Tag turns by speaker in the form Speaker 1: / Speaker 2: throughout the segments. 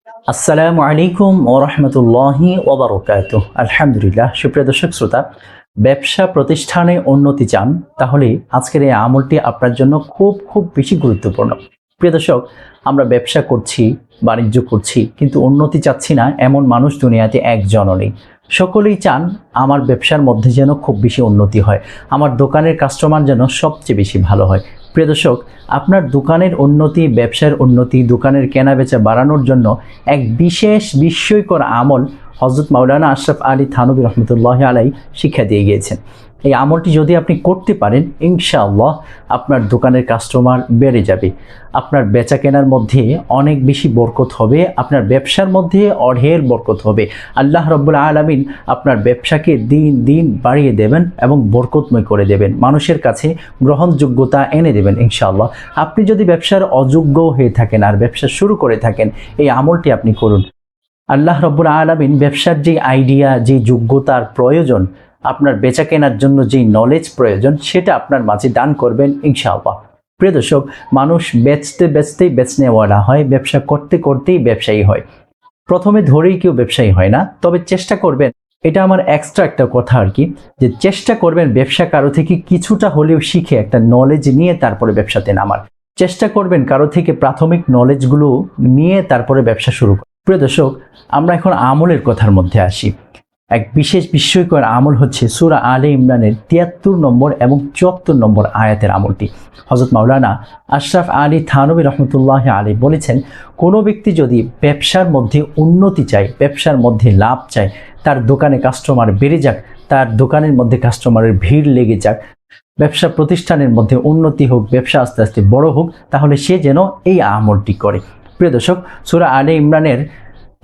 Speaker 1: আসসালামু আলাইকুম ওয়া রাহমাতুল্লাহি ওয়া বারাকাতুহু। আলহামদুলিল্লাহ। সুপ্রিয় দর্শক শ্রোতা, ব্যবসা প্রতিষ্ঠানে উন্নতি চান, তাহলে আজকের এই আমলটি আপনার জন্য খুব বেশি গুরুত্বপূর্ণ। প্রিয় দর্শক, আমরা ব্যবসা করছি, বাণিজ্য করছি, কিন্তু উন্নতি চাচ্ছি না এমন মানুষ দুনিয়াতে একজনও নেই। সকলেই চান আমার ব্যবসার মধ্যে যেন খুব বেশি উন্নতি হয়, আমার দোকানের কাস্টমার যেন সবচেয়ে বেশি ভালো হয়। প্রিয় দর্শক, আপনার দোকানের উন্নতি, ব্যবসার উন্নতি, দোকানের কেনাবেচা বাড়ানোর জন্য এক বিশেষ বিস্ময়কর আমল হযরত মাওলানা আশরাফ আলী থানভী রহমতুল্লাহ আলাই শিক্ষা দিয়ে গিয়েছেন। এই আমলটি যদি আপনি করতে পারেন, ইনশাআল্লাহ আপনার দোকানের কাস্টমার বেড়ে যাবে, আপনার বেচা কেনার মধ্যে অনেক বেশি বরকত হবে, আপনার ব্যবসার মধ্যে অঢের বরকত হবে। আল্লাহ রাব্বুল আলামিন আপনার ব্যবসাকে দিন দিন বাড়িয়ে দেবেন এবং বরকতময় করে দেবেন, মানুষের কাছে গ্রহণযোগ্যতা এনে দেবেন ইনশাআল্লাহ। আপনি যদি ব্যবসার অযোগ্য হয়ে থাকেন আর ব্যবসা শুরু করে থাকেন, এই আমলটি আপনি করুন। আল্লাহ রাব্বুল আলামিন ব্যবসার যে আইডিয়া, যে যোগ্যতার প্রয়োজন, আপনার বেচা কেনার জন্য যেই নলেজ প্রয়োজন, সেটা আপনার মাঝে দান করবেন ইনশাআল্লাহ। প্রিয় দর্শক, মানুষ বেচতে বেচতেই বেচনেওয়ালা হয়, ব্যবসা করতে করতেই ব্যবসায়ী হয়। প্রথমে ধরেই কেউ ব্যবসায়ী হয় না, তবে চেষ্টা করবেন, এটা আমার এক্সট্রা একটা কথা আর কি, যে চেষ্টা করবেন ব্যবসা কারো থেকে কিছুটা হলেও শিখে একটা নলেজ নিয়ে তারপরে ব্যবসাতে নামার চেষ্টা করবেন, কারো থেকে প্রাথমিক নলেজগুলো নিয়ে তারপরে ব্যবসা শুরু করুন। প্রিয় দর্শক, আমরা এখন আমলের কথার মধ্যে আসি। এক বিশেষ বিস্ময়কর আমল হচ্ছে সূরা আলে ইমরানের 73 নম্বর এবং 74 নম্বর আয়াতের আমলটি। হযরত মাওলানা আশরাফ আলী থানভী রহমতুল্লাহ আলাইহি বলেছেন, কোনো ব্যক্তি যদি ব্যবসার মধ্যে উন্নতি চায়, ব্যবসার মধ্যে লাভ চায়, তার দোকানে কাস্টমার বেড়ে যাক, তার দোকানের মধ্যে কাস্টমারের ভিড় লেগে যাক, ব্যবসা প্রতিষ্ঠানের মধ্যে উন্নতি হোক, ব্যবসা আস্তে আস্তে বড় হোক, তাহলে সে যেন এই আমলটি করে। প্রিয় দর্শক, সূরা আলে ইমরানের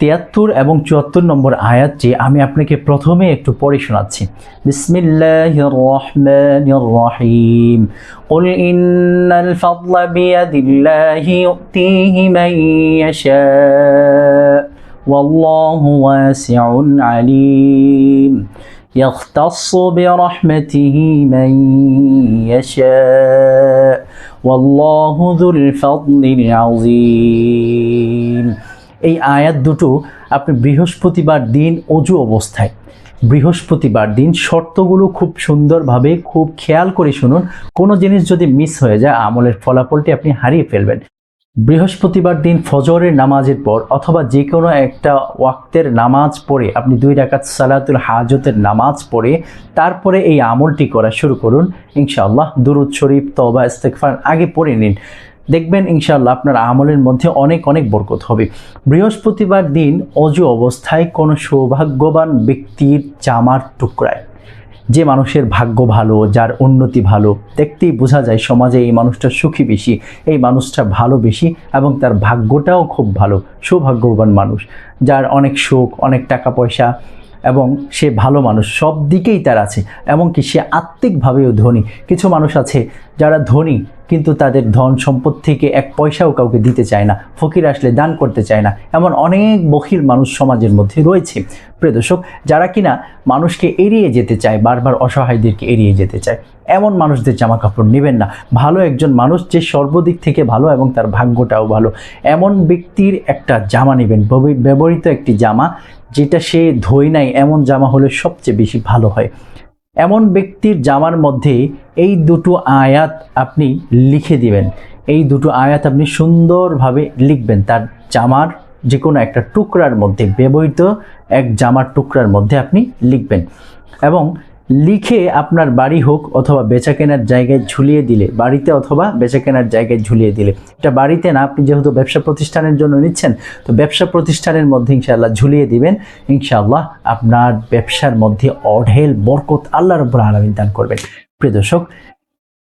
Speaker 1: 73 এবং 74 নম্বর আয়াতটি আমি আপনাকে প্রথমে একটু পড়ে শোনাচ্ছি। বিসমিল্লাহির রহমানির রহিম। কুল ইন্নাল ফাদলা বিয়াদিল্লাহি ইউতিহি মান ইয়াশা ওয়াল্লাহু ওয়াসিউন আলিম ইয়াখতাসসু বিরহমাতিহি মান ইয়াশা ওয়াল্লাহু যুল ফাদলিল আযীম। এই আয়াত দুটো আপনি বৃহস্পতিবার দিন অজু অবস্থায়, বৃহস্পতিবার দিন শর্তগুলো খুব সুন্দরভাবে খুব খেয়াল করে শুনুন। কোনো জিনিস যদি মিস হয়ে যায়, আমলের ফলাফলটি আপনি হারিয়ে ফেলবেন। বৃহস্পতিবার দিন ফজরের নামাজের পর অথবা যে কোনো একটা ওয়াক্তের নামাজ পড়ে, আপনি 2 রাকাত সালাতুল হাজতের নামাজ পড়ে তারপরে এই আমলটি করা শুরু করুন ইনশাআল্লাহ। দুরূদ শরীফ, তওবা, ইস্তেগফার আগে পড়ে নিন, দেখবেন ইনশাআল্লাহ আপনার আমলের মধ্যে অনেক বরকত হবে। বৃহস্পতিবার দিন অজু অবস্থায় কোনো সৌভাগ্যবান ব্যক্তির জামার টুকরায়, যে মানুষের ভাগ্য ভালো, যার উন্নতি ভালো, দেখতেই বোঝা যায় সমাজে এই মানুষটা সুখী বেশি, এই মানুষটা ভালো বেশি এবং তার ভাগ্যটাও খুব ভালো, সৌভাগ্যবান মানুষ, যার অনেক সুখ, অনেক টাকা পয়সা এবং সে ভালো মানুষ, সব দিকেই তার আছে, এমনকি সে আত্মিকভাবেও ধনী। কিছু মানুষ আছে যারা ধনী কিন্তু তাদের ধন সম্পদ থেকে এক পয়সাও কাউকে দিতে চায় না, ফকির আসলে দান করতে চায় না, এমন অনেক বখিল মানুষ সমাজের মধ্যে রয়েছে। প্রিয় দর্শক, যারা কিনা মানুষকে এড়িয়ে যেতে চায়, বারবার অসহায়দেরকে এড়িয়ে যেতে চায়, এমন মানুষদের জামা কাপড় নেবেন না। ভালো একজন মানুষ যে সর্বদিক থেকে ভালো এবং তার ভাগ্যটাও ভালো, এমন ব্যক্তির একটা জামা নেবেন, ব্যবহৃত একটি জামা, যেটা সে ধোয় নাই, এমন জামা হলে সবচেয়ে বেশি ভালো হয়। এমন ব্যক্তির জামার মধ্যে এই দুটো আয়াত আপনি লিখে দিবেন, এই দুটো আয়াত আপনি সুন্দরভাবে লিখবেন তার জামার যে কোনো একটা টুকরার মধ্যে, ব্যবহৃত এক জামার টুকরার মধ্যে আপনি লিখবেন এবং লিখে আপনার বাড়ি হোক অথবা বেচা কেনার জায়গায় ঝুলিয়ে দিলে, বাড়িতে অথবা বেচা কেনার জায়গায় ঝুলিয়ে দিলে, এটা বাড়িতে না, আপনি যেহেতু ব্যবসা প্রতিষ্ঠানের জন্য নিচ্ছেন, তো ব্যবসা প্রতিষ্ঠানের মধ্যে ইনশাআল্লাহ ঝুলিয়ে দিবেন। ইনশাআল্লাহ আপনার ব্যবসার মধ্যে অঢেল বরকত আল্লাহ রাব্বুল আলামিন দান করবেন। প্রিয় দর্শক,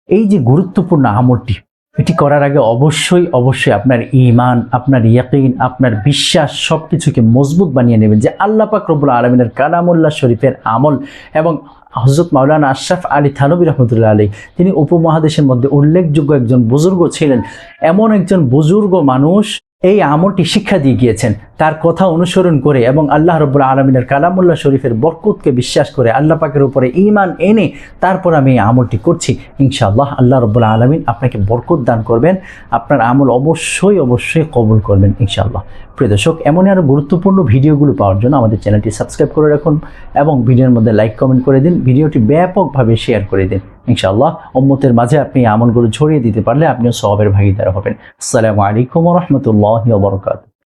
Speaker 1: এই যে গুরুত্বপূর্ণ আমলটি, এটি করার আগে অবশ্যই আপনার ঈমান, আপনার ইয়াকিন, আপনার বিশ্বাস সব কিছুকে মজবুত বানিয়ে নেবেন যে আল্লাহ পাক রব্বুল আলামিনের কালামুল্লাহ শরীফের আমল এবং হযরত মাওলানা আশরাফ আলী থানভী রহমতুল্লাহ আলাইহি, তিনি উপমহাদেশের মধ্যে উল্লেখযোগ্য একজন বুজুর্গ ছিলেন। এমন একজন বুজুর্গ মানুষ এই আমলটি শিক্ষা দিয়ে গিয়েছেন, তার কথা অনুসরণ করে এবং আল্লাহ রাব্বুল আলামিনের কালামুল্লাহ শরীফের বরকতকে বিশ্বাস করে আল্লাহ পাকের উপরে ঈমান এনে তারপর আমি এই আমলটি করছি, ইনশাআল্লাহ আল্লাহ রাব্বুল আলামিন আপনাকে বরকত দান করবেন, আপনার আমল অবশ্যই কবুল করবেন ইনশাআল্লাহ। প্রিয় দর্শক, এমনই আরও গুরুত্বপূর্ণ ভিডিওগুলো পাওয়ার জন্য আমাদের চ্যানেলটি সাবস্ক্রাইব করে রাখুন এবং ভিডিওর মধ্যে লাইক কমেন্ট করে দিন, ভিডিওটি ব্যাপকভাবে শেয়ার করে দিন। ইনশাআল্লাহ উম্মতের মাঝে আপনি এই আমলগুলো ছড়িয়ে দিতে পারলে আপনিও সওয়াবের ভাগীদার হবেন। আসসালামু আলাইকুম ওয়া রাহমাতুল্লাহি ওয়া বারাকাতুহু।